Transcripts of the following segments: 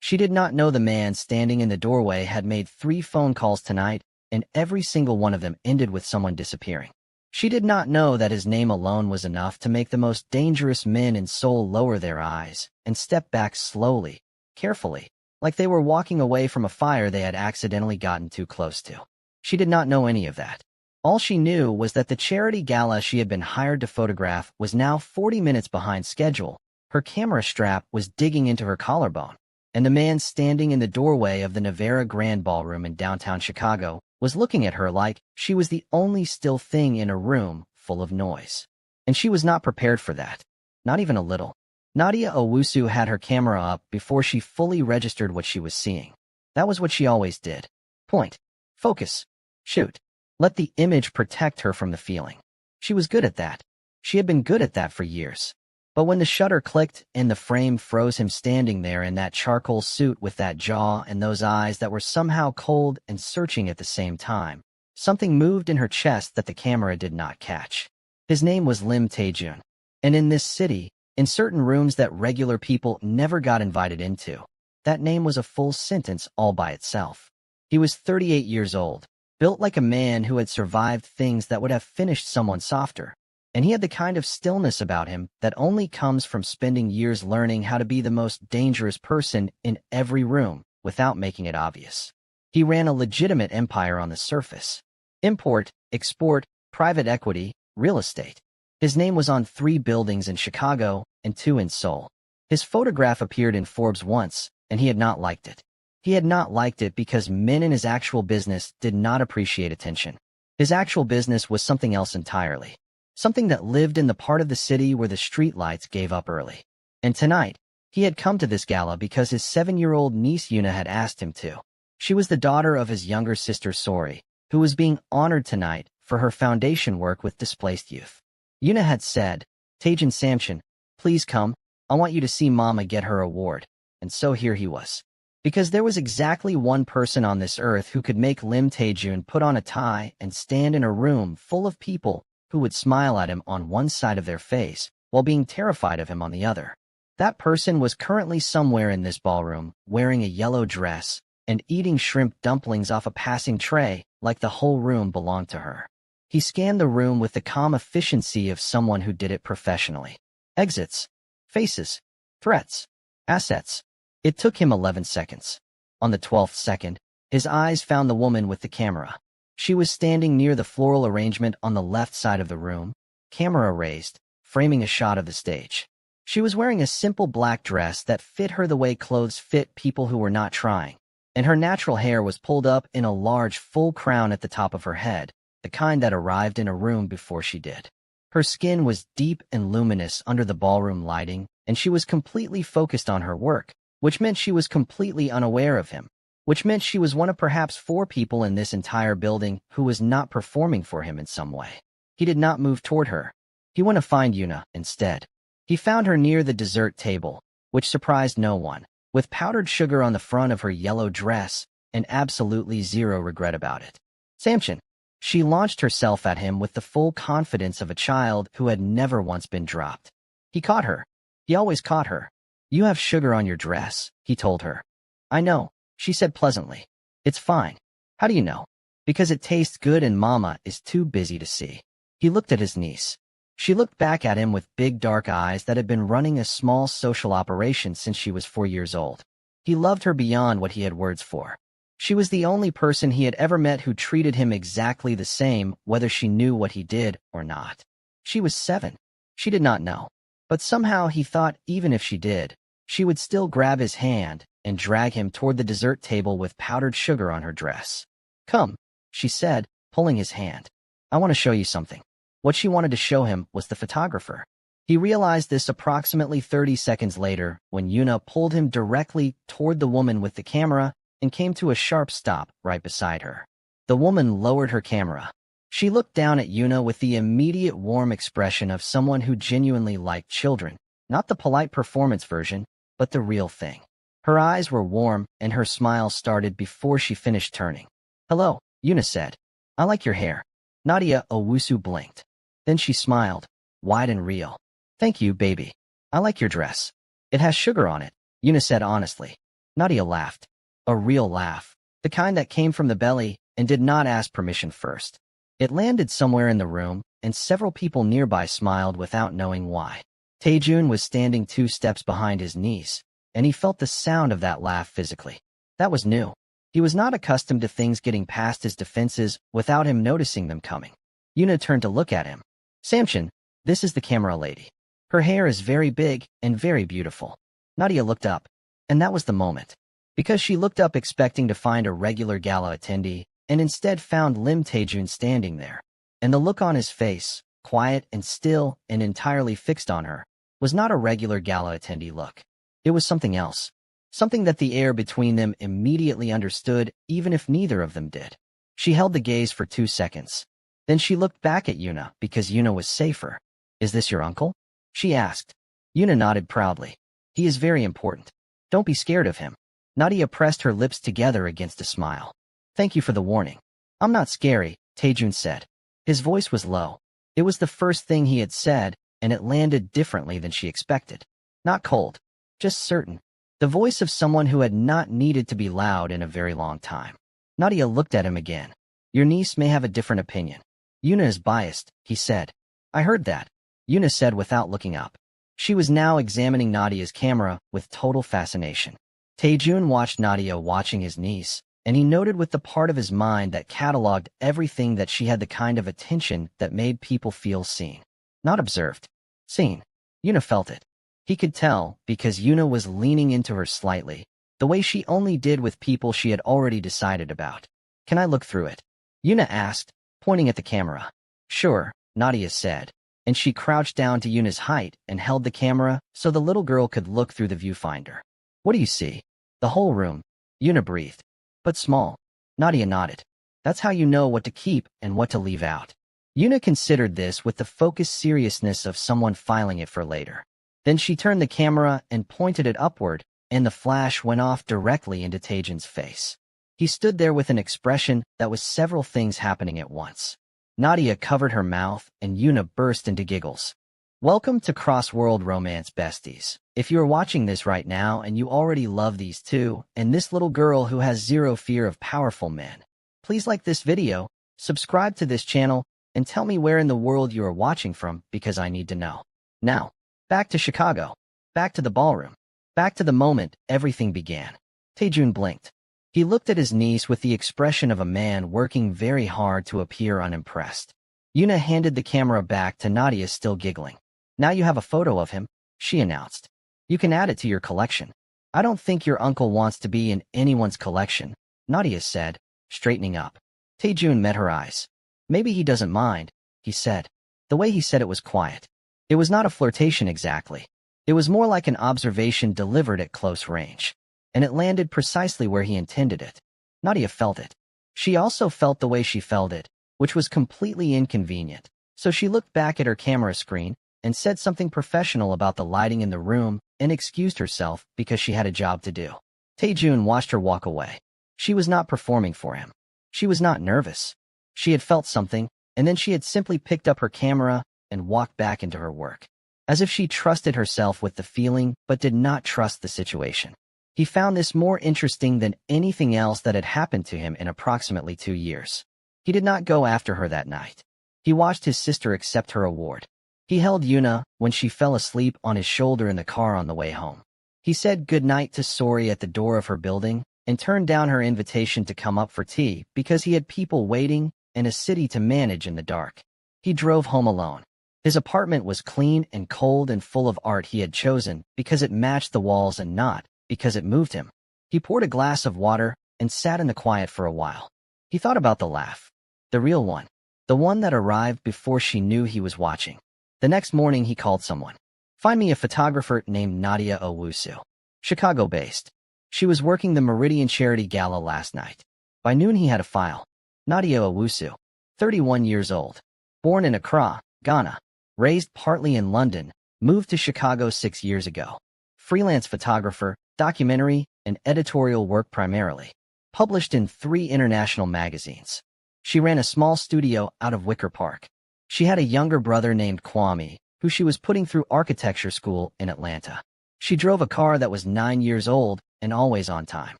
She did not know the man standing in the doorway had made 3 phone calls tonight, and every single one of them ended with someone disappearing. She did not know that his name alone was enough to make the most dangerous men in Seoul lower their eyes and step back slowly, carefully, like they were walking away from a fire they had accidentally gotten too close to. She did not know any of that. All she knew was that the charity gala she had been hired to photograph was now 40 minutes behind schedule. Her camera strap was digging into her collarbone, and the man standing in the doorway of the Navarra Grand Ballroom in downtown Chicago was looking at her like she was the only still thing in a room full of noise. And she was not prepared for that. Not even a little. Nadia Owusu had her camera up before she fully registered what she was seeing. That was what she always did. Point. Focus. Shoot. Let the image protect her from the feeling. She was good at that. She had been good at that for years. But when the shutter clicked and the frame froze him standing there in that charcoal suit with that jaw and those eyes that were somehow cold and searching at the same time, something moved in her chest that the camera did not catch. His name was Lim Taejun. And in this city, in certain rooms that regular people never got invited into, that name was a full sentence all by itself. He was 38 years old, built like a man who had survived things that would have finished someone softer. And he had the kind of stillness about him that only comes from spending years learning how to be the most dangerous person in every room without making it obvious. He ran a legitimate empire on the surface. Import, export, private equity, real estate. His name was on 3 buildings in Chicago and 2 in Seoul. His photograph appeared in Forbes once, and he had not liked it. He had not liked it because men in his actual business did not appreciate attention. His actual business was something else entirely. Something that lived in the part of the city where the streetlights gave up early. And tonight, he had come to this gala because his 7-year-old niece Yuna had asked him to. She was the daughter of his younger sister Sori, who was being honored tonight for her foundation work with displaced youth. Yuna had said, "Taejun Samchin, please come, I want you to see Mama get her award." And so here he was. Because there was exactly one person on this earth who could make Lim Taejun put on a tie and stand in a room full of people who would smile at him on one side of their face while being terrified of him on the other. That person was currently somewhere in this ballroom, wearing a yellow dress and eating shrimp dumplings off a passing tray like the whole room belonged to her. He scanned the room with the calm efficiency of someone who did it professionally. Exits, faces, threats, assets. It took him 11 seconds. On the 12th second, his eyes found the woman with the camera. She was standing near the floral arrangement on the left side of the room, camera raised, framing a shot of the stage. She was wearing a simple black dress that fit her the way clothes fit people who were not trying, and her natural hair was pulled up in a large full crown at the top of her head, the kind that arrived in a room before she did. Her skin was deep and luminous under the ballroom lighting, and she was completely focused on her work, which meant she was completely unaware of him. Which meant she was one of perhaps 4 people in this entire building who was not performing for him in some way. He did not move toward her. He went to find Yuna instead. He found her near the dessert table, which surprised no one, with powdered sugar on the front of her yellow dress and absolutely zero regret about it. "Samchin." She launched herself at him with the full confidence of a child who had never once been dropped. He caught her. He always caught her. "You have sugar on your dress," he told her. "I know," she said pleasantly. "It's fine." "How do you know?" "Because it tastes good and Mama is too busy to see." He looked at his niece. She looked back at him with big dark eyes that had been running a small social operation since she was 4 years old. He loved her beyond what he had words for. She was the only person he had ever met who treated him exactly the same, whether she knew what he did or not. She was 7. She did not know. But somehow he thought even if she did, she would still grab his hand and drag him toward the dessert table with powdered sugar on her dress. "Come," she said, pulling his hand. "I want to show you something." What she wanted to show him was the photographer. He realized this approximately 30 seconds later when Yuna pulled him directly toward the woman with the camera and came to a sharp stop right beside her. The woman lowered her camera. She looked down at Yuna with the immediate warm expression of someone who genuinely liked children, not the polite performance version, but the real thing. Her eyes were warm, and her smile started before she finished turning. "Hello," Yuna said. "I like your hair." Nadia Owusu blinked. Then she smiled, wide and real. "Thank you, baby. I like your dress. It has sugar on it," Yuna said honestly. Nadia laughed. A real laugh. The kind that came from the belly and did not ask permission first. It landed somewhere in the room, and several people nearby smiled without knowing why. Taejun was standing 2 steps behind his niece, and he felt the sound of that laugh physically. That was new. He was not accustomed to things getting past his defenses without him noticing them coming. Yuna turned to look at him. Samchin, this is the camera lady. Her hair is very big and very beautiful. Nadia looked up, and that was the moment. Because she looked up expecting to find a regular gala attendee, and instead found Lim Taejun standing there. And the look on his face, quiet and still and entirely fixed on her, was not a regular gala attendee look. It was something else. Something that the air between them immediately understood, even if neither of them did. She held the gaze for 2 seconds. Then she looked back at Yuna because Yuna was safer. Is this your uncle? She asked. Yuna nodded proudly. He is very important. Don't be scared of him. Nadia pressed her lips together against a smile. Thank you for the warning. I'm not scary, Taejun said. His voice was low. It was the first thing he had said, and it landed differently than she expected. Not cold, just certain. The voice of someone who had not needed to be loud in a very long time. Nadia looked at him again. Your niece may have a different opinion. Yuna is biased, he said. I heard that, Yuna said without looking up. She was now examining Nadia's camera with total fascination. Taejun watched Nadia watching his niece, and he noted with the part of his mind that cataloged everything that she had the kind of attention that made people feel seen. Not observed. Seen. Yuna felt it. He could tell because Yuna was leaning into her slightly, the way she only did with people she had already decided about. Can I look through it? Yuna asked, pointing at the camera. Sure, Nadia said, and she crouched down to Yuna's height and held the camera so the little girl could look through the viewfinder. What do you see? The whole room. Yuna breathed. But small. Nadia nodded. That's how you know what to keep and what to leave out. Yuna considered this with the focused seriousness of someone filing it for later. Then she turned the camera and pointed it upward, and the flash went off directly into Taejun's face. He stood there with an expression that was several things happening at once. Nadia covered her mouth, and Yuna burst into giggles. Welcome to Cross-World Romance Besties. If you're watching this right now and you already love these two, and this little girl who has zero fear of powerful men, please like this video, subscribe to this channel, and tell me where in the world you are watching from because I need to know. Now, back to Chicago. Back to the ballroom. Back to the moment everything began. Taejun blinked. He looked at his niece with the expression of a man working very hard to appear unimpressed. Yuna handed the camera back to Nadia, still giggling. Now you have a photo of him, she announced. You can add it to your collection. I don't think your uncle wants to be in anyone's collection, Nadia said, straightening up. Taejun met her eyes. Maybe he doesn't mind, he said. The way he said it was quiet. It was not a flirtation exactly. It was more like an observation delivered at close range. And it landed precisely where he intended it. Nadia felt it. She also felt the way she felt it, which was completely inconvenient. So she looked back at her camera screen and said something professional about the lighting in the room and excused herself because she had a job to do. Taejun watched her walk away. She was not performing for him. She was not nervous. She had felt something, and then she had simply picked up her camera and walked back into her work. As if she trusted herself with the feeling but did not trust the situation. He found this more interesting than anything else that had happened to him in approximately 2 years. He did not go after her that night. He watched his sister accept her award. He held Yuna when she fell asleep on his shoulder in the car on the way home. He said goodnight to Sori at the door of her building and turned down her invitation to come up for tea because he had people waiting and a city to manage in the dark. He drove home alone. His apartment was clean and cold and full of art he had chosen because it matched the walls and not because it moved him. He poured a glass of water and sat in the quiet for a while. He thought about the laugh. The real one. The one that arrived before she knew he was watching. The next morning he called someone. Find me a photographer named Nadia Owusu. Chicago-based. She was working the Meridian Charity Gala last night. By noon he had a file. Nadia Owusu. 31 years old. Born in Accra, Ghana. Raised partly in London. Moved to Chicago 6 years ago. Freelance photographer, documentary, and editorial work primarily. Published in 3 international magazines. She ran a small studio out of Wicker Park. She had a younger brother named Kwame, who she was putting through architecture school in Atlanta. She drove a car that was 9 years old and always on time.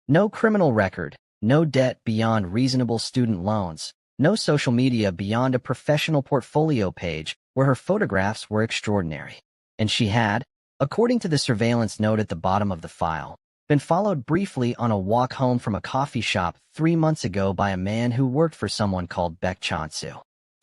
No criminal record, no debt beyond reasonable student loans, no social media beyond a professional portfolio page where her photographs were extraordinary. And she had, according to the surveillance note at the bottom of the file, been followed briefly on a walk home from a coffee shop 3 months ago by a man who worked for someone called Baek Chan-soo.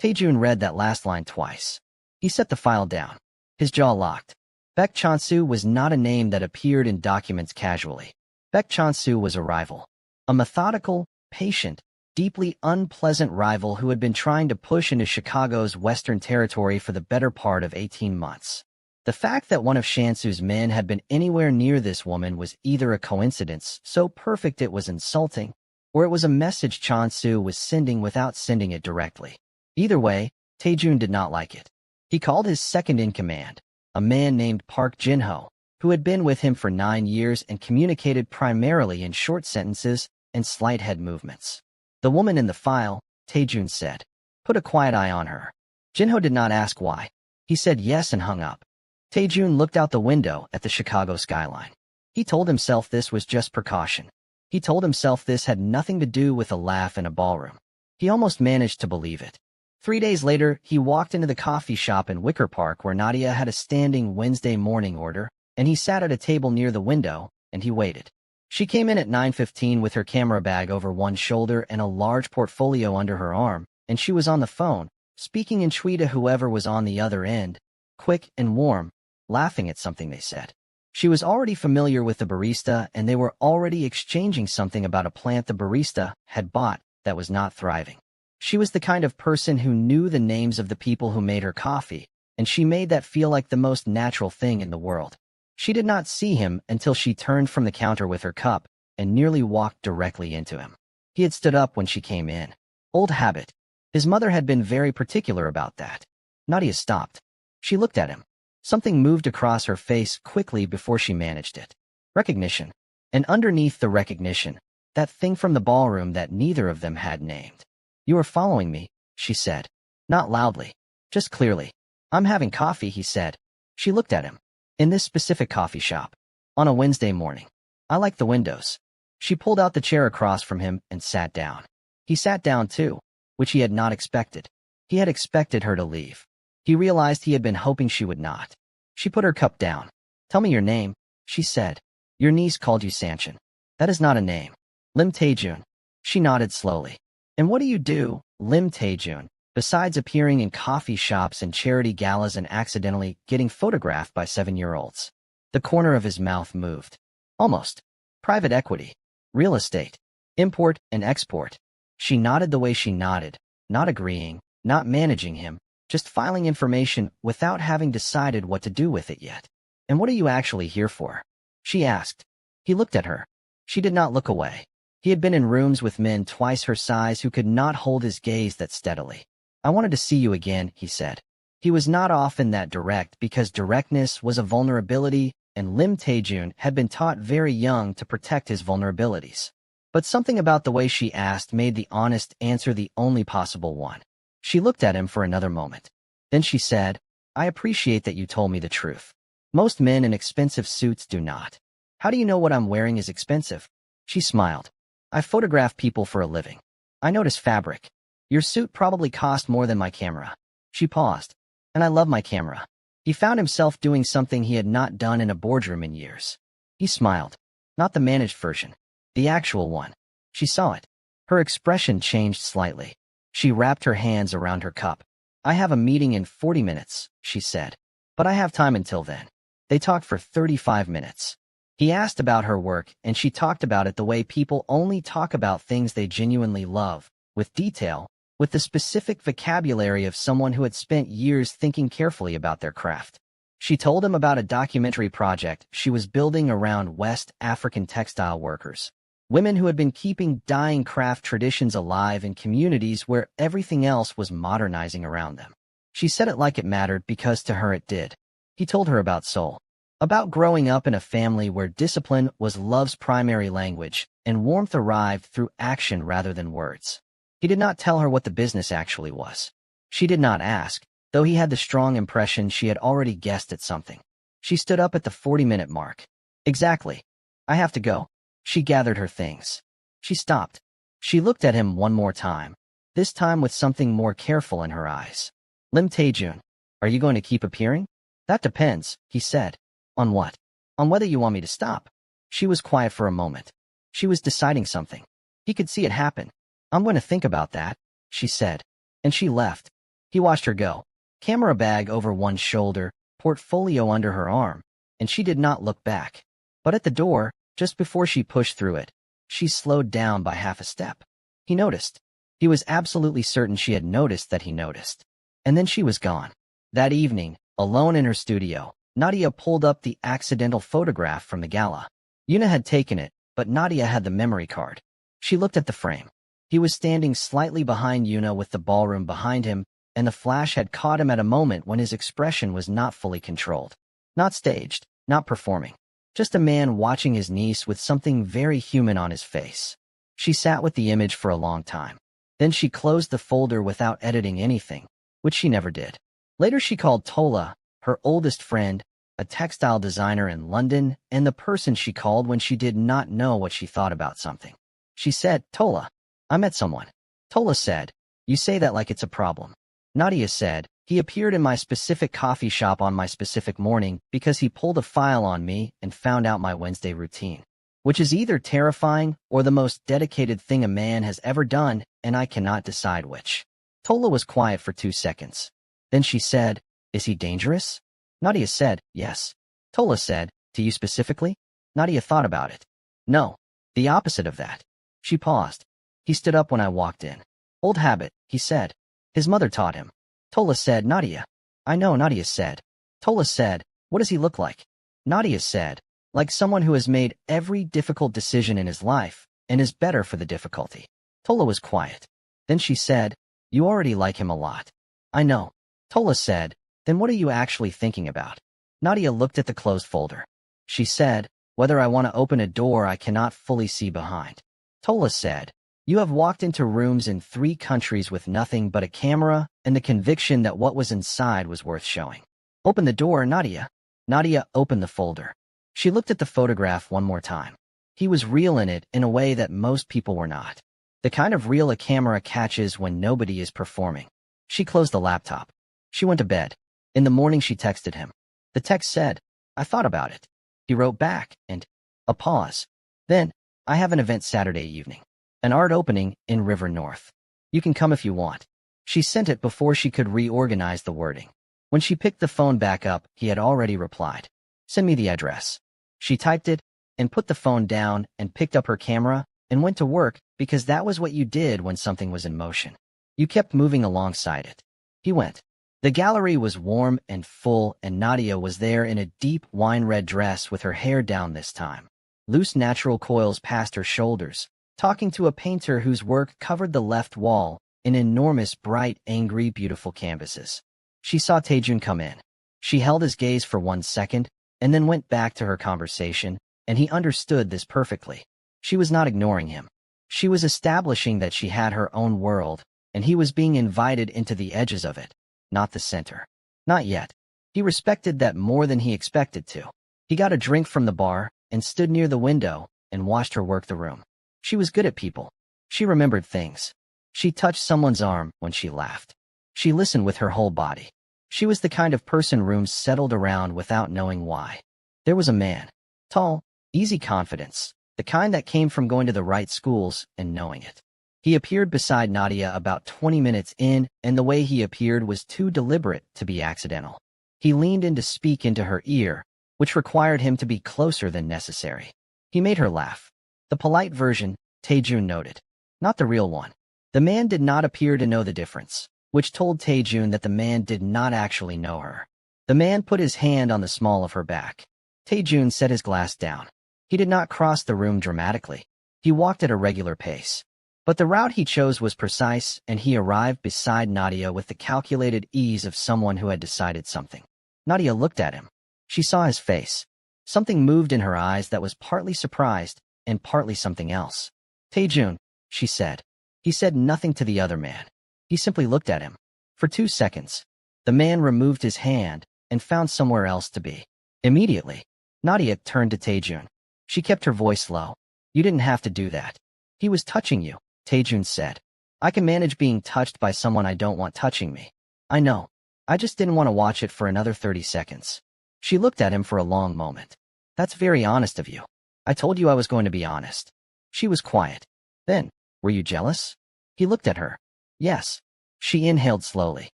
Taejun read that last line twice. He set the file down. His jaw locked. Baek Chan-soo was not a name that appeared in documents casually. Baek Chan-soo was a rival. A methodical, patient, deeply unpleasant rival who had been trying to push into Chicago's Western Territory for the better part of 18 months. The fact that one of Shansu's men had been anywhere near this woman was either a coincidence so perfect it was insulting, or it was a message Chan-soo was sending without sending it directly. Either way, Taejun did not like it. He called his second-in-command, a man named Park Jin-ho, who had been with him for 9 years and communicated primarily in short sentences and slight head movements. The woman in the file, Taejun said, put a quiet eye on her. Jin-ho did not ask why. He said yes and hung up. Taejun looked out the window at the Chicago skyline. He told himself this was just precaution. He told himself this had nothing to do with a laugh in a ballroom. He almost managed to believe it. 3 days later, he walked into the coffee shop in Wicker Park where Nadia had a standing Wednesday morning order, and he sat at a table near the window, and he waited. She came in at 9:15 with her camera bag over one shoulder and a large portfolio under her arm, and she was on the phone, speaking in Twi to whoever was on the other end, quick and warm, laughing at something they said. She was already familiar with the barista, and they were already exchanging something about a plant the barista had bought that was not thriving. She was the kind of person who knew the names of the people who made her coffee, and she made that feel like the most natural thing in the world. She did not see him until she turned from the counter with her cup and nearly walked directly into him. He had stood up when she came in. Old habit. His mother had been very particular about that. Nadia stopped. She looked at him. Something moved across her face quickly before she managed it. Recognition. And underneath the recognition, that thing from the ballroom that neither of them had named. You are following me, she said. Not loudly, just clearly. I'm having coffee, he said. She looked at him. In this specific coffee shop. On a Wednesday morning. I like the windows. She pulled out the chair across from him and sat down. He sat down too, which he had not expected. He had expected her to leave. He realized he had been hoping she would not. She put her cup down. Tell me your name, she said. Your niece called you Sanchin. That is not a name. Lim Taejun. She nodded slowly. And what do you do, Lim Taejun, besides appearing in coffee shops and charity galas and accidentally getting photographed by 7-year-olds? The corner of his mouth moved. Almost. Private equity. Real estate. Import and export. She nodded the way she nodded, not agreeing, not managing him, just filing information without having decided what to do with it yet. And what are you actually here for? She asked. He looked at her. She did not look away. He had been in rooms with men twice her size who could not hold his gaze that steadily. I wanted to see you again, he said. He was not often that direct because directness was a vulnerability, and Lim Taejun had been taught very young to protect his vulnerabilities. But something about the way she asked made the honest answer the only possible one. She looked at him for another moment. Then she said, I appreciate that you told me the truth. Most men in expensive suits do not. How do you know what I'm wearing is expensive? She smiled. I photograph people for a living. I notice fabric. Your suit probably cost more than my camera. She paused. And I love my camera. He found himself doing something he had not done in a boardroom in years. He smiled. Not the managed version. The actual one. She saw it. Her expression changed slightly. She wrapped her hands around her cup. I have a meeting in 40 minutes, she said. But I have time until then. They talked for 35 minutes. He asked about her work, and she talked about it the way people only talk about things they genuinely love, with detail, with the specific vocabulary of someone who had spent years thinking carefully about their craft. She told him about a documentary project she was building around West African textile workers, women who had been keeping dying craft traditions alive in communities where everything else was modernizing around them. She said it like it mattered because to her it did. He told her about soul. About growing up in a family where discipline was love's primary language and warmth arrived through action rather than words. He did not tell her what the business actually was. She did not ask, though he had the strong impression she had already guessed at something. She stood up at the 40-minute mark. Exactly. I have to go. She gathered her things. She stopped. She looked at him one more time, this time with something more careful in her eyes. Lim Taejun, are you going to keep appearing? That depends, he said. On what? On whether you want me to stop. She was quiet for a moment. She was deciding something. He could see it happen. I'm going to think about that, she said. And she left. He watched her go. Camera bag over one shoulder, portfolio under her arm, and she did not look back. But at the door, just before she pushed through it, she slowed down by half a step. He noticed. He was absolutely certain she had noticed that he noticed. And then she was gone. That evening, alone in her studio, Nadia pulled up the accidental photograph from the gala. Yuna had taken it, but Nadia had the memory card. She looked at the frame. He was standing slightly behind Yuna with the ballroom behind him, and the flash had caught him at a moment when his expression was not fully controlled. Not staged, not performing. Just a man watching his niece with something very human on his face. She sat with the image for a long time. Then she closed the folder without editing anything, which she never did. Later she called Tola, her oldest friend, a textile designer in London, and the person she called when she did not know what she thought about something. She said, Tola, I met someone. Tola said, you say that like it's a problem. Nadia said, he appeared in my specific coffee shop on my specific morning because he pulled a file on me and found out my Wednesday routine, which is either terrifying or the most dedicated thing a man has ever done, and I cannot decide which. Tola was quiet for 2 seconds. Then she said, is he dangerous? Nadia said, yes. Tola said, to you specifically? Nadia thought about it. No, the opposite of that. She paused. He stood up when I walked in. Old habit, he said. His mother taught him. Tola said, Nadia. I know, Nadia said. Tola said, what does he look like? Nadia said, like someone who has made every difficult decision in his life and is better for the difficulty. Tola was quiet. Then she said, you already like him a lot. I know. Tola said, then what are you actually thinking about? Nadia looked at the closed folder. She said, whether I want to open a door I cannot fully see behind. Tola said, you have walked into rooms in 3 countries with nothing but a camera and the conviction that what was inside was worth showing. Open the door, Nadia. Nadia opened the folder. She looked at the photograph one more time. He was real in it in a way that most people were not. The kind of real a camera catches when nobody is performing. She closed the laptop. She went to bed. In the morning she texted him. The text said, I thought about it. He wrote back, and a pause. Then, I have an event Saturday evening. An art opening in River North. You can come if you want. She sent it before she could reorganize the wording. When she picked the phone back up, he had already replied. Send me the address. She typed it, and put the phone down, and picked up her camera, and went to work, because that was what you did when something was in motion. You kept moving alongside it. He went. The gallery was warm and full, and Nadia was there in a deep wine-red dress with her hair down this time. Loose natural coils past her shoulders, talking to a painter whose work covered the left wall in enormous, bright, angry, beautiful canvases. She saw Taejun come in. She held his gaze for 1 second, and then went back to her conversation, and he understood this perfectly. She was not ignoring him. She was establishing that she had her own world, and he was being invited into the edges of it, not the center. Not yet. He respected that more than he expected to. He got a drink from the bar, and stood near the window, and watched her work the room. She was good at people. She remembered things. She touched someone's arm when she laughed. She listened with her whole body. She was the kind of person rooms settled around without knowing why. There was a man. Tall, easy confidence, the kind that came from going to the right schools and knowing it. He appeared beside Nadia about 20 minutes in, and the way he appeared was too deliberate to be accidental. He leaned in to speak into her ear, which required him to be closer than necessary. He made her laugh. The polite version, Taejun noted. Not the real one. The man did not appear to know the difference, which told Taejun that the man did not actually know her. The man put his hand on the small of her back. Taejun set his glass down. He did not cross the room dramatically. He walked at a regular pace. But the route he chose was precise, and he arrived beside Nadia with the calculated ease of someone who had decided something. Nadia looked at him. She saw his face. Something moved in her eyes that was partly surprised and partly something else. Taejun, she said. He said nothing to the other man. He simply looked at him. For 2 seconds, the man removed his hand and found somewhere else to be. Immediately, Nadia turned to Taejun. She kept her voice low. You didn't have to do that. He was touching you, Taejun said. I can manage being touched by someone I don't want touching me. I know. I just didn't want to watch it for another 30 seconds. She looked at him for a long moment. That's very honest of you. I told you I was going to be honest. She was quiet. Then, were you jealous? He looked at her. Yes. She inhaled slowly.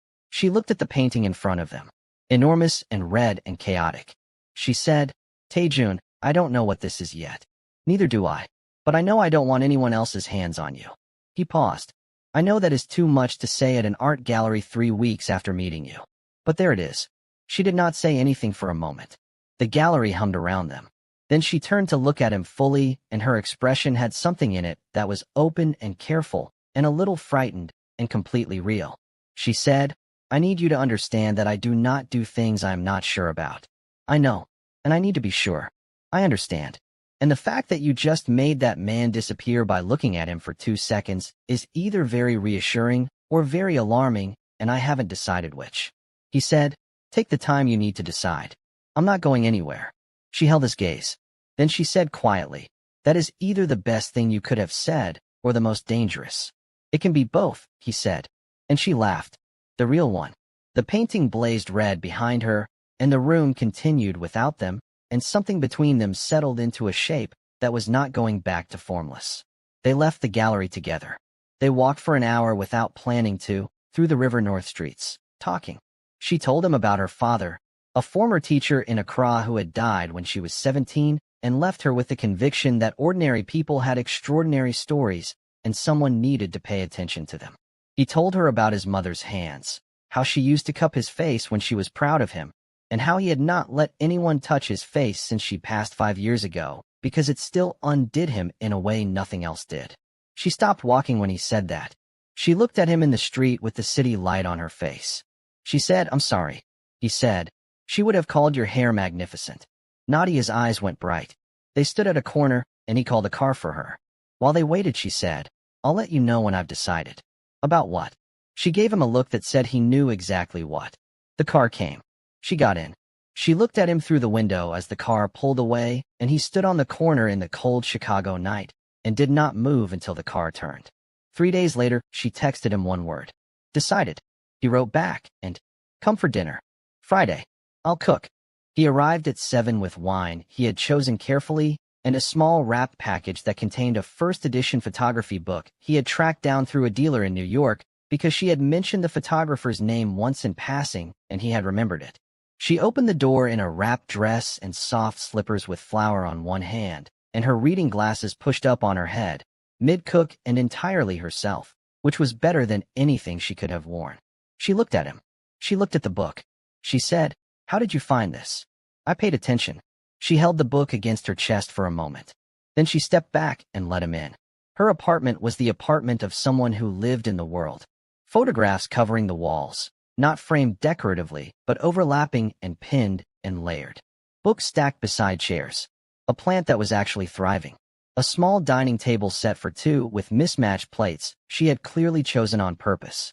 She looked at the painting in front of them. Enormous and red and chaotic. She said, Taejun, I don't know what this is yet. Neither do I. But I know I don't want anyone else's hands on you. He paused. I know that is too much to say at an art gallery 3 weeks after meeting you. But there it is. She did not say anything for a moment. The gallery hummed around them. Then she turned to look at him fully, and her expression had something in it that was open and careful, and a little frightened, and completely real. She said, I need you to understand that I do not do things I am not sure about. I know, and I need to be sure. I understand. And the fact that you just made that man disappear by looking at him for 2 seconds is either very reassuring or very alarming, and I haven't decided which. He said, take the time you need to decide. I'm not going anywhere. She held his gaze. Then she said quietly, that is either the best thing you could have said or the most dangerous. It can be both, he said. And she laughed. The real one. The painting blazed red behind her, and the room continued without them, and something between them settled into a shape that was not going back to formless. They left the gallery together. They walked for an hour without planning to, through the river north streets, talking. She told him about her father, a former teacher in Accra who had died when she was 17 and left her with the conviction that ordinary people had extraordinary stories and someone needed to pay attention to them. He told her about his mother's hands, how she used to cup his face when she was proud of him, and how he had not let anyone touch his face since she passed 5 years ago, because it still undid him in a way nothing else did. She stopped walking when he said that. She looked at him in the street with the city light on her face. She said, I'm sorry. He said, she would have called your hair magnificent. Nadia's eyes went bright. They stood at a corner, and he called a car for her. While they waited, she said, I'll let you know when I've decided. About what? She gave him a look that said he knew exactly what. The car came. She got in. She looked at him through the window as the car pulled away, and he stood on the corner in the cold Chicago night and did not move until the car turned. 3 days later, she texted him one word. Decided. He wrote back, and, come for dinner. Friday. I'll cook. He arrived at 7 with wine he had chosen carefully and a small wrapped package that contained a first-edition photography book he had tracked down through a dealer in New York because she had mentioned the photographer's name once in passing and he had remembered it. She opened the door in a wrapped dress and soft slippers with flour on one hand, and her reading glasses pushed up on her head, mid-cook and entirely herself, which was better than anything she could have worn. She looked at him. She looked at the book. She said, How did you find this? I paid attention. She held the book against her chest for a moment. Then she stepped back and let him in. Her apartment was the apartment of someone who lived in the world. Photographs covering the walls, not framed decoratively, but overlapping and pinned and layered. Books stacked beside chairs. A plant that was actually thriving. A small dining table set for 2 with mismatched plates she had clearly chosen on purpose.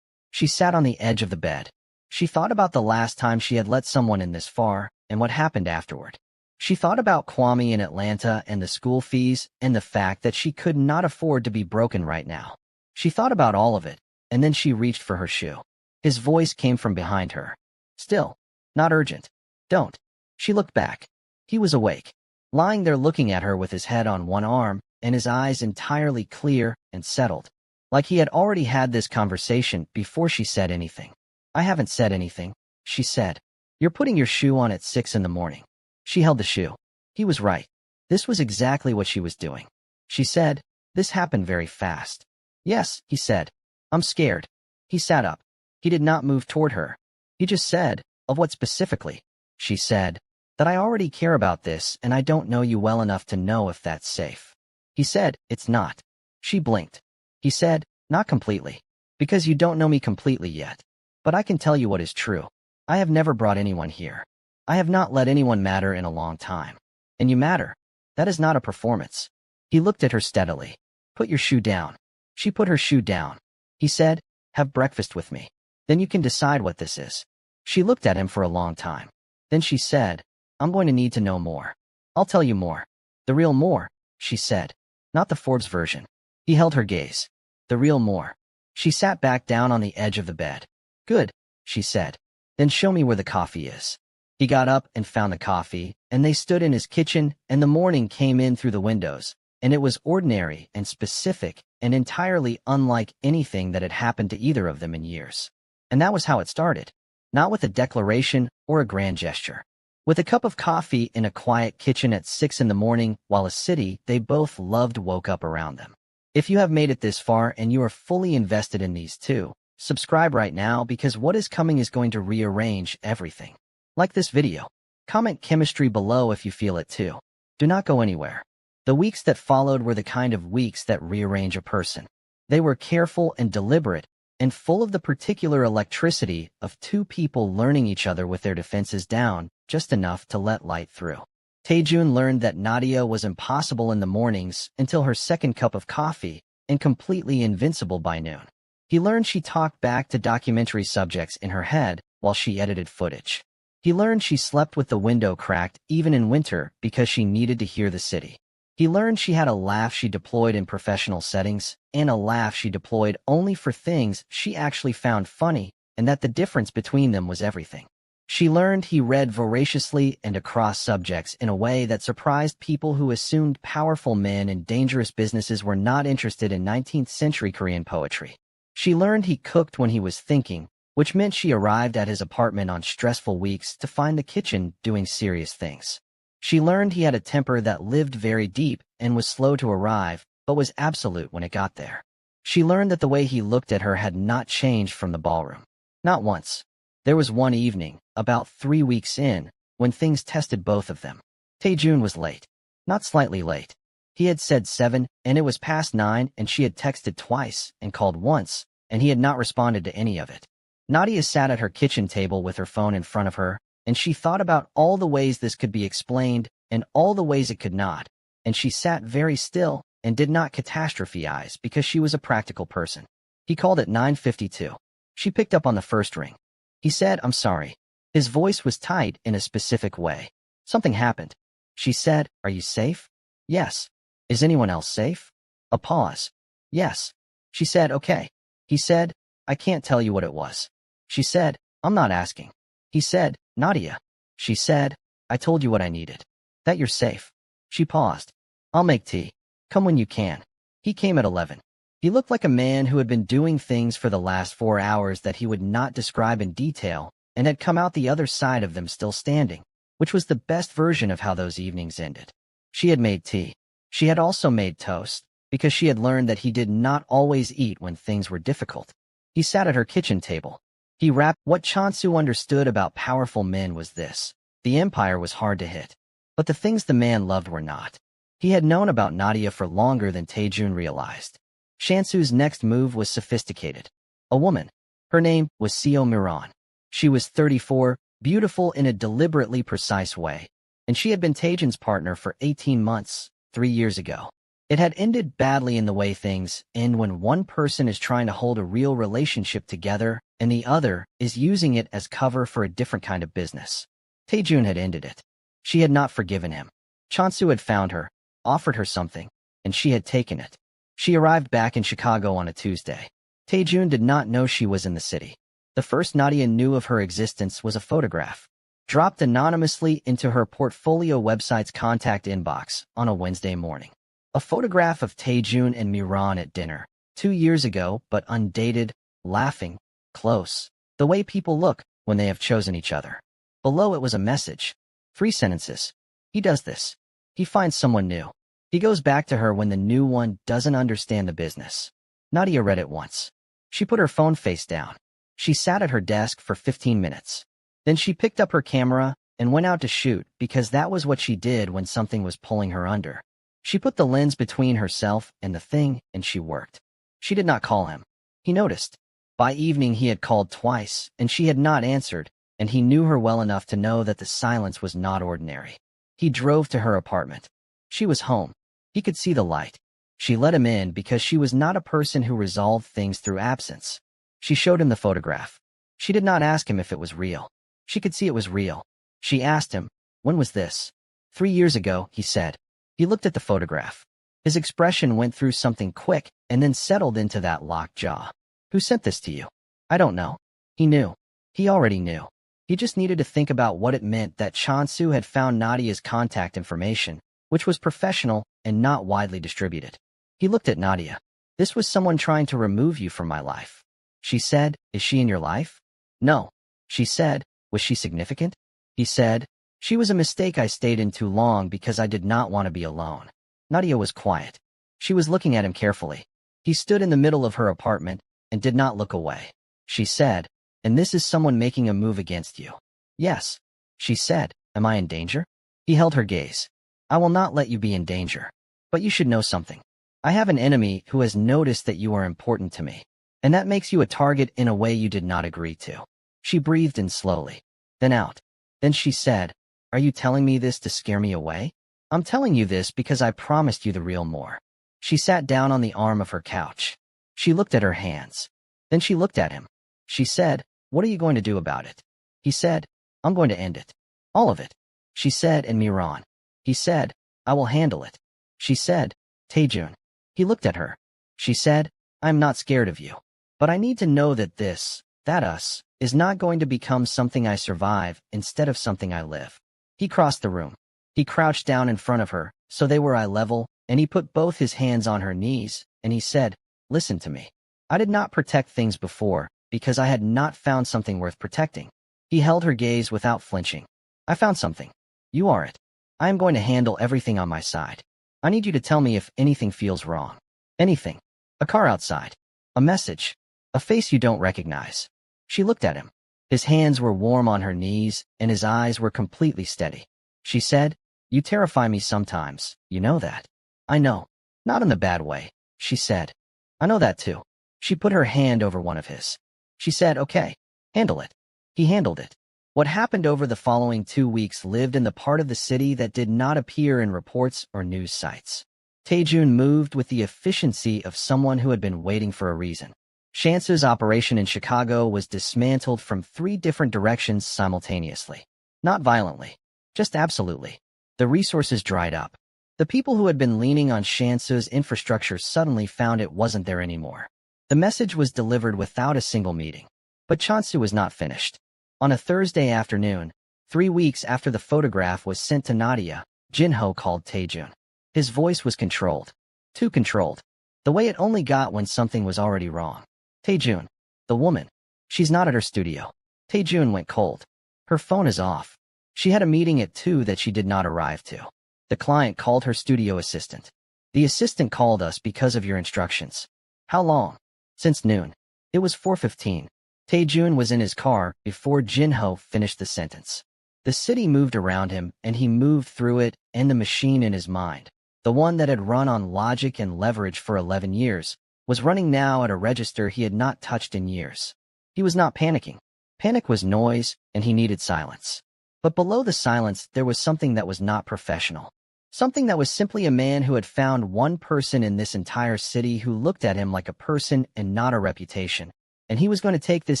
She sat on the edge of the bed. She thought about the last time she had let someone in this far and what happened afterward. She thought about Kwame in Atlanta and the school fees and the fact that she could not afford to be broken right now. She thought about all of it, and then she reached for her shoe. His voice came from behind her. Still, not urgent. Don't. She looked back. He was awake, lying there looking at her with his head on one arm and his eyes entirely clear and settled, like he had already had this conversation before she said anything. I haven't said anything, she said. You're putting your shoe on at 6 in the morning. She held the shoe. He was right. This was exactly what she was doing. She said, This happened very fast. Yes, he said. I'm scared. He sat up. He did not move toward her. He just said, Of what specifically? She said, That I already care about this and I don't know you well enough to know if that's safe. He said, It's not. She blinked. He said, Not completely. Because you don't know me completely yet. But I can tell you what is true. I have never brought anyone here. I have not let anyone matter in a long time. And you matter. That is not a performance. He looked at her steadily. Put your shoe down. She put her shoe down. He said, Have breakfast with me. Then you can decide what this is. She looked at him for a long time. Then she said, I'm going to need to know more. I'll tell you more. The real more, she said. Not the Forbes version. He held her gaze. The real more. She sat back down on the edge of the bed. Good, she said. Then show me where the coffee is. He got up and found the coffee, and they stood in his kitchen, and the morning came in through the windows, and it was ordinary and specific and entirely unlike anything that had happened to either of them in years. And that was how it started. Not with a declaration or a grand gesture. With a cup of coffee in a quiet kitchen at 6 in the morning, while a city they both loved woke up around them. If you have made it this far and you are fully invested in these two, subscribe right now because what is coming is going to rearrange everything. Like this video. Comment chemistry below if you feel it too. Do not go anywhere. The weeks that followed were the kind of weeks that rearrange a person. They were careful and deliberate, and full of the particular electricity of two people learning each other with their defenses down, just enough to let light through. Taejun learned that Nadia was impossible in the mornings until her second cup of coffee, and completely invincible by noon. He learned she talked back to documentary subjects in her head while she edited footage. He learned she slept with the window cracked even in winter because she needed to hear the city. He learned she had a laugh she deployed in professional settings, and a laugh she deployed only for things she actually found funny, and that the difference between them was everything. She learned he read voraciously and across subjects in a way that surprised people who assumed powerful men and dangerous businesses were not interested in 19th century Korean poetry. She learned he cooked when he was thinking, which meant she arrived at his apartment on stressful weeks to find the kitchen doing serious things. She learned he had a temper that lived very deep and was slow to arrive, but was absolute when it got there. She learned that the way he looked at her had not changed from the ballroom. Not once. There was one evening, about 3 weeks in, when things tested both of them. Taejun was late. Not slightly late. He had said 7, and it was past 9, and she had texted twice and called once, and he had not responded to any of it. Nadia sat at her kitchen table with her phone in front of her, and she thought about all the ways this could be explained and all the ways it could not, and she sat very still and did not catastrophize because she was a practical person. He called at 9:52. She picked up on the first ring. He said, "I'm sorry." His voice was tight in a specific way. "Something happened." She said, "Are you safe?" "Yes." "Is anyone else safe?" A pause. "Yes." She said, "Okay." He said, "I can't tell you what it was." She said, "I'm not asking." He said, "Nadia." She said, "I told you what I needed. That you're safe." She paused. "I'll make tea. Come when you can." He came at 11. He looked like a man who had been doing things for the last 4 hours that he would not describe in detail and had come out the other side of them still standing, which was the best version of how those evenings ended. She had made tea. She had also made toast, because she had learned that he did not always eat when things were difficult. He sat at her kitchen table. He rapped. What Chansu understood about powerful men was this: the empire was hard to hit. But the things the man loved were not. He had known about Nadia for longer than Taejun realized. Chansu's next move was sophisticated. A woman. Her name was Seo Miran. She was 34, beautiful in a deliberately precise way, and she had been Taejun's partner for 18 months, 3 years ago. It had ended badly in the way things end when one person is trying to hold a real relationship together and the other is using it as cover for a different kind of business. Taejun had ended it. She had not forgiven him. Chansu had found her, offered her something, and she had taken it. She arrived back in Chicago on a Tuesday. Taejun did not know she was in the city. The first Nadia knew of her existence was a photograph, dropped anonymously into her portfolio website's contact inbox on a Wednesday morning. A photograph of Taejun and Miran at dinner, 2 years ago, but undated, laughing, close, the way people look when they have chosen each other. Below it was a message. 3 sentences. He does this. He finds someone new. He goes back to her when the new one doesn't understand the business. Nadia read it once. She put her phone face down. She sat at her desk for 15 minutes. Then she picked up her camera and went out to shoot because that was what she did when something was pulling her under. She put the lens between herself and the thing, and she worked. She did not call him. He noticed. By evening he had called twice, and she had not answered, and he knew her well enough to know that the silence was not ordinary. He drove to her apartment. She was home. He could see the light. She let him in because she was not a person who resolved things through absence. She showed him the photograph. She did not ask him if it was real. She could see it was real. She asked him, "When was this?" 3 years ago, he said. He looked at the photograph. His expression went through something quick and then settled into that locked jaw. Who sent this to you? I don't know. He knew. He already knew. He just needed to think about what it meant that Chansu had found Nadia's contact information, which was professional and not widely distributed. He looked at Nadia. This was someone trying to remove you from my life. She said, is she in your life? No. She said, was she significant? He said, she was a mistake. I stayed in too long because I did not want to be alone. Nadia was quiet. She was looking at him carefully. He stood in the middle of her apartment and did not look away. She said, and this is someone making a move against you. Yes. She said, am I in danger? He held her gaze. I will not let you be in danger. But you should know something. I have an enemy who has noticed that you are important to me. And that makes you a target in a way you did not agree to. She breathed in slowly, then out. Then she said, are you telling me this to scare me away? I'm telling you this because I promised you the real more. She sat down on the arm of her couch. She looked at her hands. Then she looked at him. She said, what are you going to do about it? He said, I'm going to end it. All of it. She said, and Miran. He said, I will handle it. She said, Taejun. He looked at her. She said, I'm not scared of you. But I need to know that this, that us, is not going to become something I survive instead of something I live. He crossed the room. He crouched down in front of her, so they were eye level, and he put both his hands on her knees, and he said, listen to me. I did not protect things before, because I had not found something worth protecting. He held her gaze without flinching. I found something. You are it. I am going to handle everything on my side. I need you to tell me if anything feels wrong. Anything. A car outside. A message. A face you don't recognize. She looked at him. His hands were warm on her knees, and his eyes were completely steady. She said, you terrify me sometimes, you know that. I know. Not in the bad way, she said. I know that too. She put her hand over one of his. She said, okay, handle it. He handled it. What happened over the following 2 weeks lived in the part of the city that did not appear in reports or news sites. Taejun moved with the efficiency of someone who had been waiting for a reason. Chance's operation in Chicago was dismantled from 3 different directions simultaneously. Not violently. Just absolutely. The resources dried up. The people who had been leaning on Chance's infrastructure suddenly found it wasn't there anymore. The message was delivered without a single meeting. But Chansu was not finished. On a Thursday afternoon, 3 weeks after the photograph was sent to Nadia, Jinho called Taejun. His voice was controlled. Too controlled. The way it only got when something was already wrong. Taejun. The woman. She's not at her studio. Taejun went cold. Her phone is off. She had a meeting at 2 that she did not arrive to. The client called her studio assistant. The assistant called us because of your instructions. How long? Since noon. It was 4:15. Taejun was in his car before Jinho finished the sentence. The city moved around him, and he moved through it and the machine in his mind. The one that had run on logic and leverage for 11 years, was running now at a register he had not touched in years. He was not panicking. Panic was noise, and he needed silence. But below the silence, there was something that was not professional. Something that was simply a man who had found one person in this entire city who looked at him like a person and not a reputation, and he was going to take this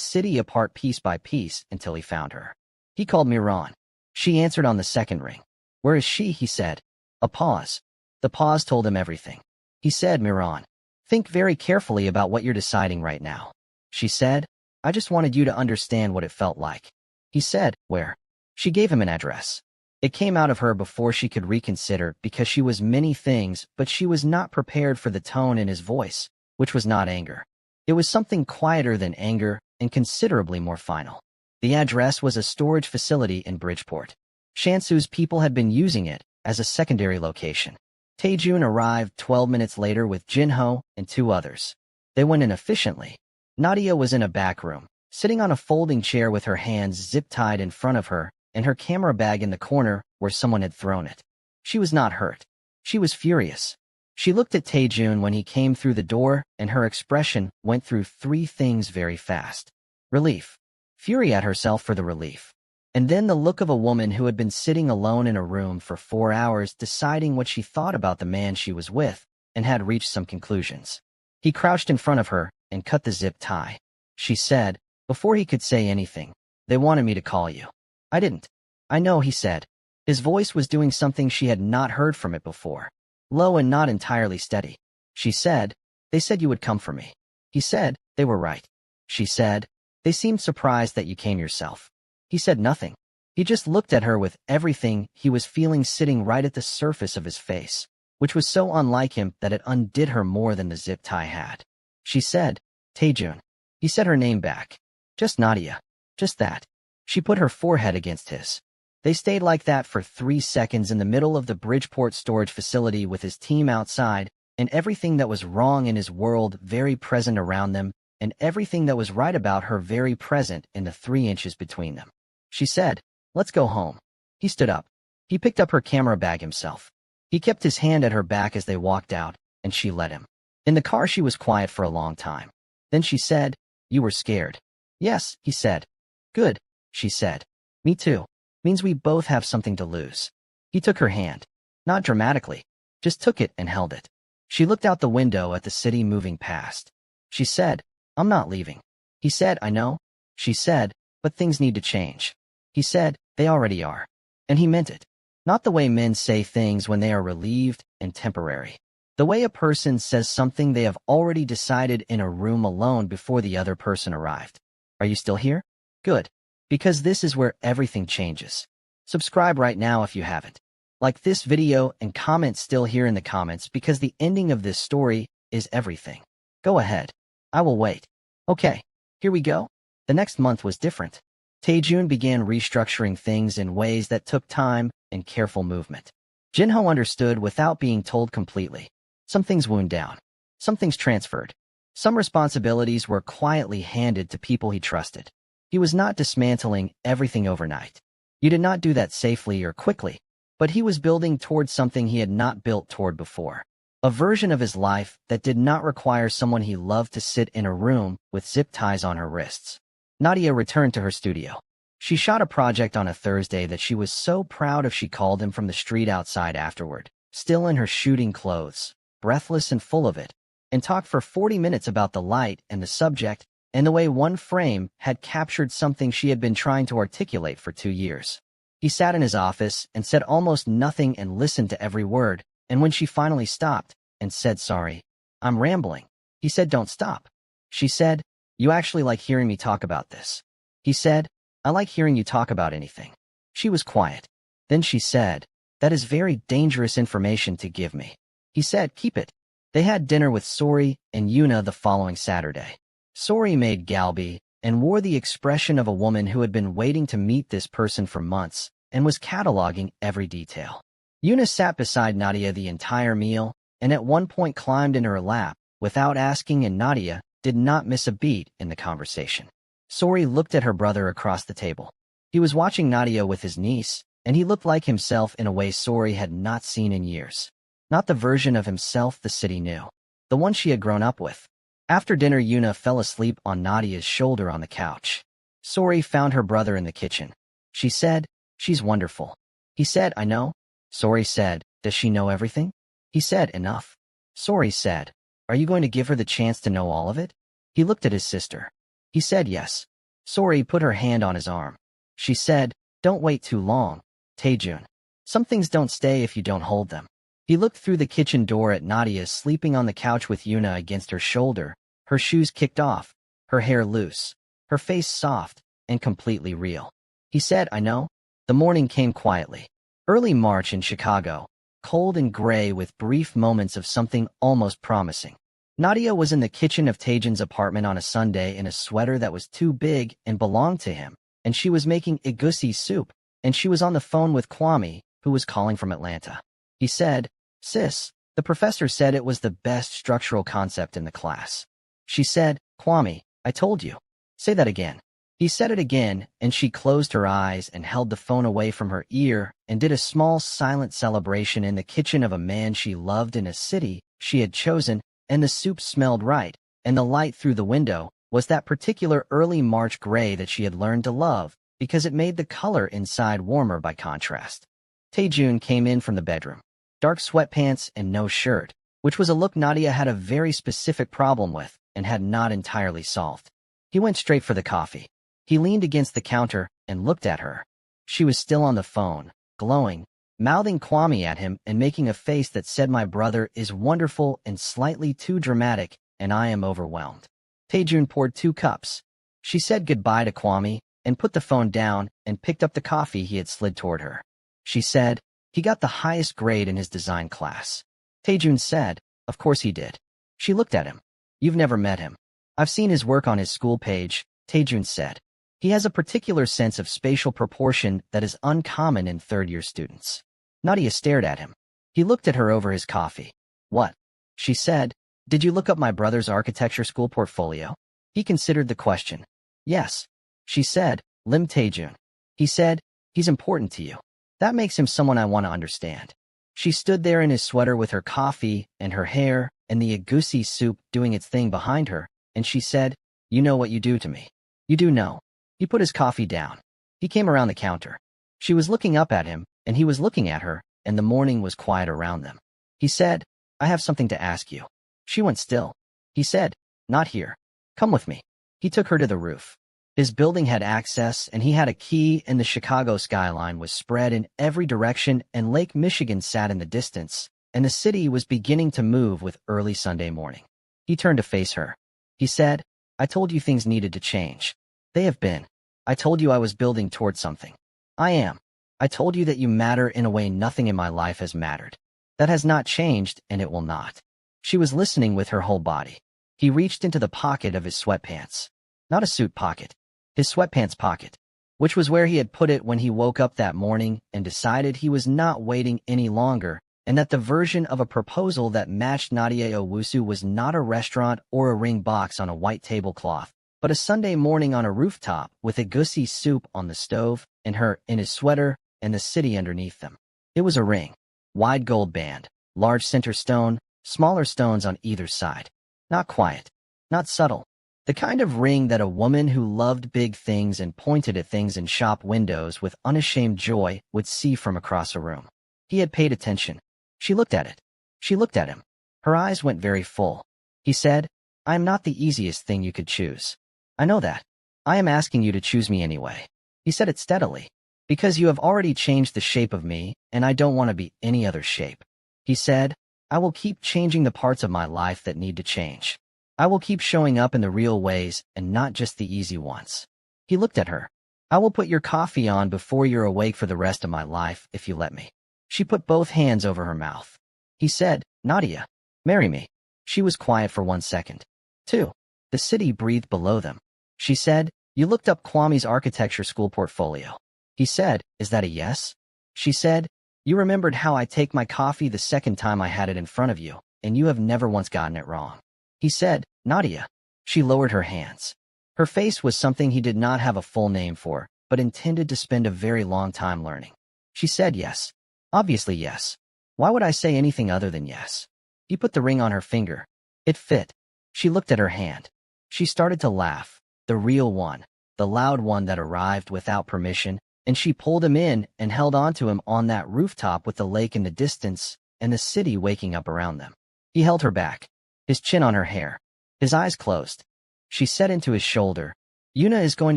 city apart piece by piece until he found her. He called Miran. She answered on the second ring. Where is she? He said. A pause. The pause told him everything. He said, Miran, think very carefully about what you're deciding right now. She said, I just wanted you to understand what it felt like. He said, where? She gave him an address. It came out of her before she could reconsider because she was many things, but she was not prepared for the tone in his voice, which was not anger. It was something quieter than anger and considerably more final. The address was a storage facility in Bridgeport. Chansu's people had been using it as a secondary location. Taejun arrived 12 minutes later with Jinho and 2 others. They went in efficiently. Nadia was in a back room, sitting on a folding chair with her hands zip-tied in front of her and her camera bag in the corner where someone had thrown it. She was not hurt. She was furious. She looked at Taejun when he came through the door, and her expression went through 3 things very fast. Relief. Fury at herself for the relief. And then the look of a woman who had been sitting alone in a room for 4 hours deciding what she thought about the man she was with and had reached some conclusions. He crouched in front of her and cut the zip tie. She said, before he could say anything, they wanted me to call you. I didn't. I know, he said. His voice was doing something she had not heard from it before. Low and not entirely steady. She said, "They said you would come for me." He said, "They were right." She said, "They seemed surprised that you came yourself." He said nothing. He just looked at her with everything he was feeling sitting right at the surface of his face, which was so unlike him that it undid her more than the zip tie had. She said, "Taejun." He said her name back. "Just Nadia." Just that. She put her forehead against his. They stayed like that for 3 seconds in the middle of the Bridgeport storage facility with his team outside, and everything that was wrong in his world very present around them, and everything that was right about her very present in the 3 inches between them. She said, "Let's go home." He stood up. He picked up her camera bag himself. He kept his hand at her back as they walked out, and she let him. In the car she was quiet for a long time. Then she said, "You were scared." "Yes," he said. "Good," she said. "Me too. Means we both have something to lose." He took her hand. Not dramatically. Just took it and held it. She looked out the window at the city moving past. She said, "I'm not leaving." He said, "I know." She said, "But things need to change." He said, "They already are." And he meant it. Not the way men say things when they are relieved and temporary. The way a person says something they have already decided in a room alone before the other person arrived. Are you still here? Good. Because this is where everything changes. Subscribe right now if you haven't. Like this video and comment still here in the comments because the ending of this story is everything. Go ahead. I will wait. Okay, here we go. The next month was different. Taejun began restructuring things in ways that took time and careful movement. Jinho understood without being told completely. Some things wound down. Some things transferred. Some responsibilities were quietly handed to people he trusted. He was not dismantling everything overnight. You did not do that safely or quickly, but he was building towards something he had not built toward before. A version of his life that did not require someone he loved to sit in a room with zip ties on her wrists. Nadia returned to her studio. She shot a project on a Thursday that she was so proud of she called him from the street outside afterward, still in her shooting clothes, breathless and full of it, and talked for 40 minutes about the light and the subject and the way one frame had captured something she had been trying to articulate for 2 years. He sat in his office and said almost nothing and listened to every word, and when she finally stopped and said, "Sorry, I'm rambling," he said, "Don't stop." She said, "You actually like hearing me talk about this." He said, "I like hearing you talk about anything." She was quiet. Then she said, "That is very dangerous information to give me." He said, "Keep it." They had dinner with Sori and Yuna the following Saturday. Sori made galbi and wore the expression of a woman who had been waiting to meet this person for months and was cataloging every detail. Yuna sat beside Nadia the entire meal and at one point climbed into her lap without asking, and Nadia did not miss a beat in the conversation. Sori looked at her brother across the table. He was watching Nadia with his niece, and he looked like himself in a way Sori had not seen in years. Not the version of himself the city knew. The one she had grown up with. After dinner, Yuna fell asleep on Nadia's shoulder on the couch. Sori found her brother in the kitchen. She said, "She's wonderful." He said, "I know." Sori said, "Does she know everything?" He said, "Enough." Sori said, "Are you going to give her the chance to know all of it?" He looked at his sister. He said, "Yes." Sori put her hand on his arm. She said, "Don't wait too long, Taejun. Some things don't stay if you don't hold them." He looked through the kitchen door at Nadia sleeping on the couch with Yuna against her shoulder, her shoes kicked off, her hair loose, her face soft and completely real. He said, "I know." The morning came quietly. Early March in Chicago, cold and gray with brief moments of something almost promising. Nadia was in the kitchen of Taejun's apartment on a Sunday in a sweater that was too big and belonged to him, and she was making egusi soup, and she was on the phone with Kwame, who was calling from Atlanta. He said, "Sis, the professor said it was the best structural concept in the class." She said, "Kwame, I told you." "Say that again." He said it again, and she closed her eyes and held the phone away from her ear and did a small silent celebration in the kitchen of a man she loved in a city she had chosen, and the soup smelled right, and the light through the window was that particular early March gray that she had learned to love because it made the color inside warmer by contrast. Taejun came in from the bedroom. Dark sweatpants and no shirt, which was a look Nadia had a very specific problem with and had not entirely solved. He went straight for the coffee. He leaned against the counter and looked at her. She was still on the phone, glowing, mouthing Kwame at him and making a face that said my brother is wonderful and slightly too dramatic, and I am overwhelmed. Taejun poured 2 cups. She said goodbye to Kwame and put the phone down and picked up the coffee he had slid toward her. She said, he got the highest grade in his design class. Taejun said, of course he did. She looked at him. You've never met him. I've seen his work on his school page, Taejun said. He has a particular sense of spatial proportion that is uncommon in third-year students. Nadia stared at him. He looked at her over his coffee. What? She said, did you look up my brother's architecture school portfolio? He considered the question. Yes. She said, Lim Taejun. He said, he's important to you. That makes him someone I want to understand. She stood there in his sweater with her coffee and her hair and the agusi soup doing its thing behind her, and she said, you know what you do to me. You do know. He put his coffee down. He came around the counter. She was looking up at him, and he was looking at her, and the morning was quiet around them. He said, I have something to ask you. She went still. He said, not here. Come with me. He took her to the roof. His building had access, and he had a key, and the Chicago skyline was spread in every direction, and Lake Michigan sat in the distance, and the city was beginning to move with early Sunday morning. He turned to face her. He said, I told you things needed to change. They have been. I told you I was building towards something. I am. I told you that you matter in a way nothing in my life has mattered. That has not changed, and it will not. She was listening with her whole body. He reached into the pocket of his sweatpants. Not a suit pocket. His sweatpants pocket, which was where he had put it when he woke up that morning and decided he was not waiting any longer, and that the version of a proposal that matched Nadia Owusu was not a restaurant or a ring box on a white tablecloth, but a Sunday morning on a rooftop with agusi soup on the stove and her in his sweater and the city underneath them. It was a ring. Wide gold band, large center stone, smaller stones on either side. Not quiet. Not subtle. The kind of ring that a woman who loved big things and pointed at things in shop windows with unashamed joy would see from across a room. He had paid attention. She looked at it. She looked at him. Her eyes went very full. He said, I am not the easiest thing you could choose. I know that. I am asking you to choose me anyway. He said it steadily. Because you have already changed the shape of me, and I don't want to be any other shape. He said, I will keep changing the parts of my life that need to change. I will keep showing up in the real ways and not just the easy ones. He looked at her. I will put your coffee on before you're awake for the rest of my life, if you let me. She put both hands over her mouth. He said, Nadia, marry me. She was quiet for 1 second. 2. The city breathed below them. She said, you looked up Kwame's architecture school portfolio. He said, is that a yes? She said, you remembered how I take my coffee the second time I had it in front of you, and you have never once gotten it wrong. He said, Nadia. She lowered her hands. Her face was something he did not have a full name for, but intended to spend a very long time learning. She said yes. Obviously yes. Why would I say anything other than yes? He put the ring on her finger. It fit. She looked at her hand. She started to laugh, the real one, the loud one that arrived without permission, and she pulled him in and held onto him on that rooftop with the lake in the distance and the city waking up around them. He held her back, his chin on her hair, his eyes closed. She said into his shoulder, Yuna is going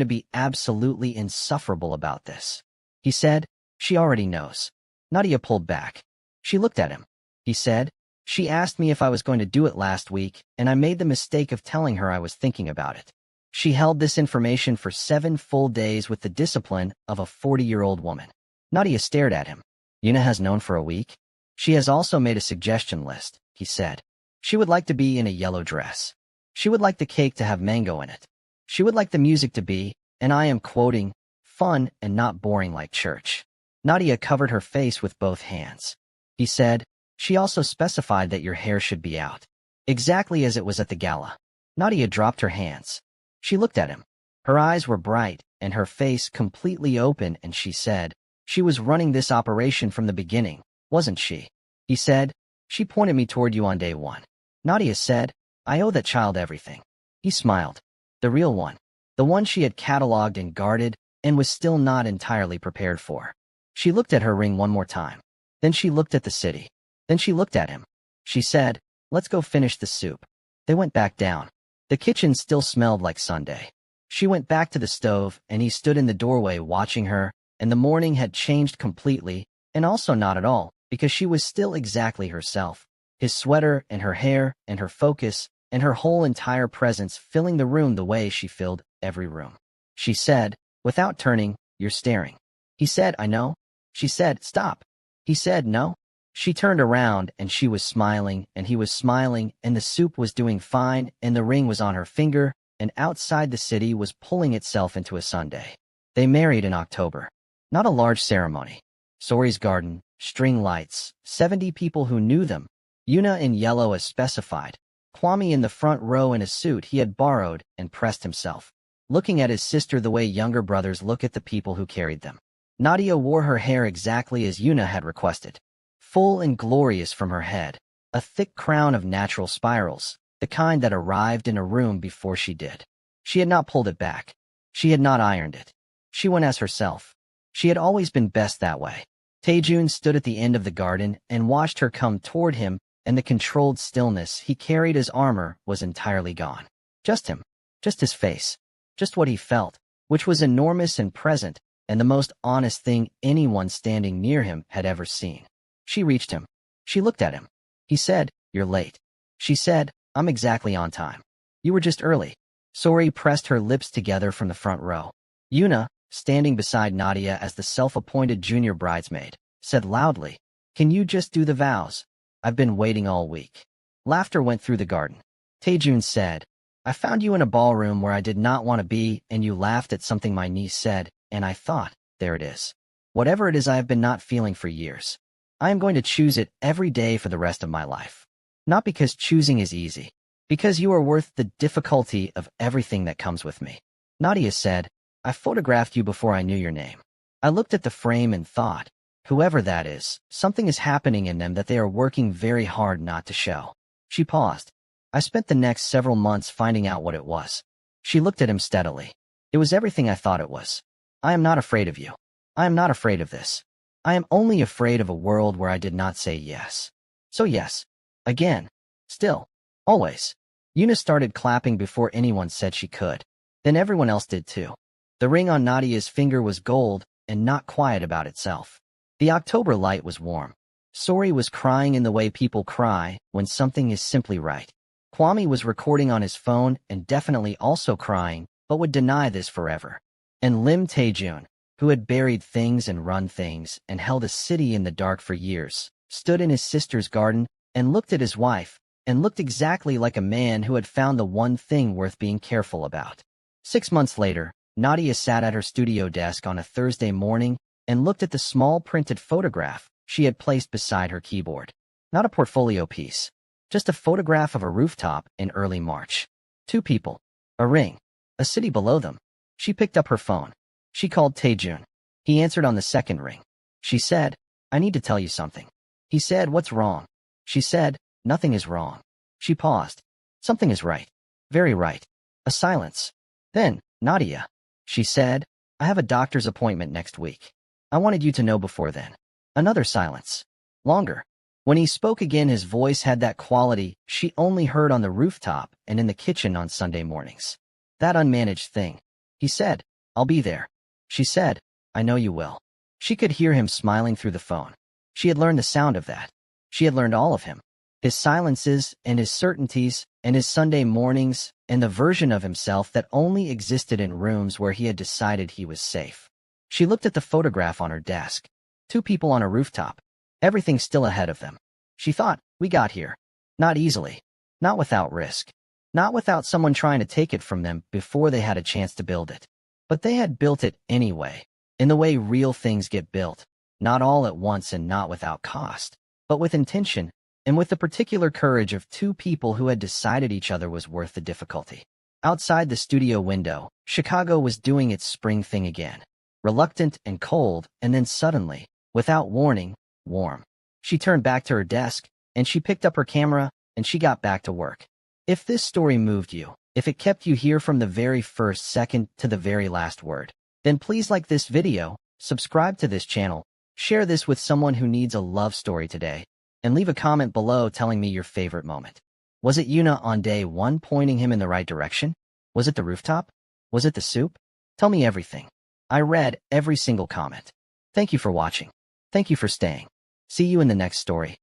to be absolutely insufferable about this. He said, she already knows. Nadia pulled back. She looked at him. He said, she asked me if I was going to do it last week, and I made the mistake of telling her I was thinking about it. She held this information for 7 full days with the discipline of a 40-year-old woman. Nadia stared at him. Yuna has known for a week. She has also made a suggestion list, he said. She would like to be in a yellow dress. She would like the cake to have mango in it. She would like the music to be, and I am quoting, fun and not boring like church. Nadia covered her face with both hands. He said, she also specified that your hair should be out. Exactly as it was at the gala. Nadia dropped her hands. She looked at him. Her eyes were bright and her face completely open, and she said, she was running this operation from the beginning, wasn't she? He said, she pointed me toward you on day 1. Nadia said, I owe that child everything. He smiled. The real one. The one she had catalogued and guarded and was still not entirely prepared for. She looked at her ring one more time. Then she looked at the city. Then she looked at him. She said, let's go finish the soup. They went back down. The kitchen still smelled like Sunday. She went back to the stove, and he stood in the doorway watching her, and the morning had changed completely, And also not at all, because she was still exactly herself. His sweater and her hair and her focus and her whole entire presence filling the room the way she filled every room. She said, without turning, "You're staring." He said, "I know." She said, "Stop." He said, "No." She turned around and she was smiling and he was smiling and the soup was doing fine and the ring was on her finger and outside the city was pulling itself into a Sunday. They married in October. Not a large ceremony. Sori's garden, string lights, 70 people who knew them. Yuna in yellow as specified. Kwame in the front row in a suit he had borrowed and pressed himself, looking at his sister the way younger brothers look at the people who carried them. Nadia wore her hair exactly as Yuna had requested. Full and glorious from her head, a thick crown of natural spirals, the kind that arrived in a room before she did. She had not pulled it back. She had not ironed it. She went as herself. She had always been best that way. Taejun stood at the end of the garden and watched her come toward him, and the controlled stillness he carried as armor was entirely gone. Just him. Just his face. Just what he felt, which was enormous and present, and the most honest thing anyone standing near him had ever seen. She reached him. She looked at him. He said, "You're late." She said, "I'm exactly on time." "You were just early." Sori pressed her lips together from the front row. Yuna, standing beside Nadia as the self-appointed junior bridesmaid, said loudly, "Can you just do the vows? I've been waiting all week." Laughter went through the garden. Taejun said, "I found you in a ballroom where I did not want to be, and you laughed at something my niece said, and I thought, there it is. Whatever it is I have been not feeling for years. I am going to choose it every day for the rest of my life. Not because choosing is easy, because you are worth the difficulty of everything that comes with me." Nadia said, "I photographed you before I knew your name. I looked at the frame and thought, whoever that is, something is happening in them that they are working very hard not to show." She paused. "I spent the next several months finding out what it was." She looked at him steadily. "It was everything I thought it was. I am not afraid of you. I am not afraid of this. I am only afraid of a world where I did not say yes. So yes. Again. Still. Always." Yuna started clapping before anyone said she could. Then everyone else did too. The ring on Nadia's finger was gold and not quiet about itself. The October light was warm. Sori was crying in the way people cry when something is simply right. Kwame was recording on his phone and definitely also crying, but would deny this forever. And Lim Taejun, who had buried things and run things and held a city in the dark for years, stood in his sister's garden and looked at his wife, and looked exactly like a man who had found the one thing worth being careful about. 6 months later, Nadia sat at her studio desk on a Thursday morning and looked at the small printed photograph she had placed beside her keyboard. Not a portfolio piece, just a photograph of a rooftop in early March. 2 people, a ring, a city below them. She picked up her phone. She called Taejun. He answered on the second ring. She said, "I need to tell you something." He said, "What's wrong?" She said, "Nothing is wrong." She paused. "Something is right. Very right." A silence. Then, "Nadia," she said, "I have a doctor's appointment next week. I wanted you to know before then." Another silence. Longer. When he spoke again, his voice had that quality she only heard on the rooftop and in the kitchen on Sunday mornings. That unmanaged thing. He said, "I'll be there." She said, "I know you will." She could hear him smiling through the phone. She had learned the sound of that. She had learned all of him. His silences and his certainties and his Sunday mornings and the version of himself that only existed in rooms where he had decided he was safe. She looked at the photograph on her desk. 2 people on a rooftop. Everything still ahead of them. She thought, we got here. Not easily. Not without risk. Not without someone trying to take it from them before they had a chance to build it. But they had built it anyway, in the way real things get built. Not all at once and not without cost, but with intention, and with the particular courage of 2 people who had decided each other was worth the difficulty. Outside the studio window, Chicago was doing its spring thing again. Reluctant and cold, and then suddenly, without warning, warm. She turned back to her desk, and she picked up her camera, and she got back to work. If this story moved you, if it kept you here from the very first second to the very last word, then please like this video, subscribe to this channel, share this with someone who needs a love story today, and leave a comment below telling me your favorite moment. Was it Yuna on day 1 pointing him in the right direction? Was it the rooftop? Was it the soup? Tell me everything. I read every single comment. Thank you for watching. Thank you for staying. See you in the next story.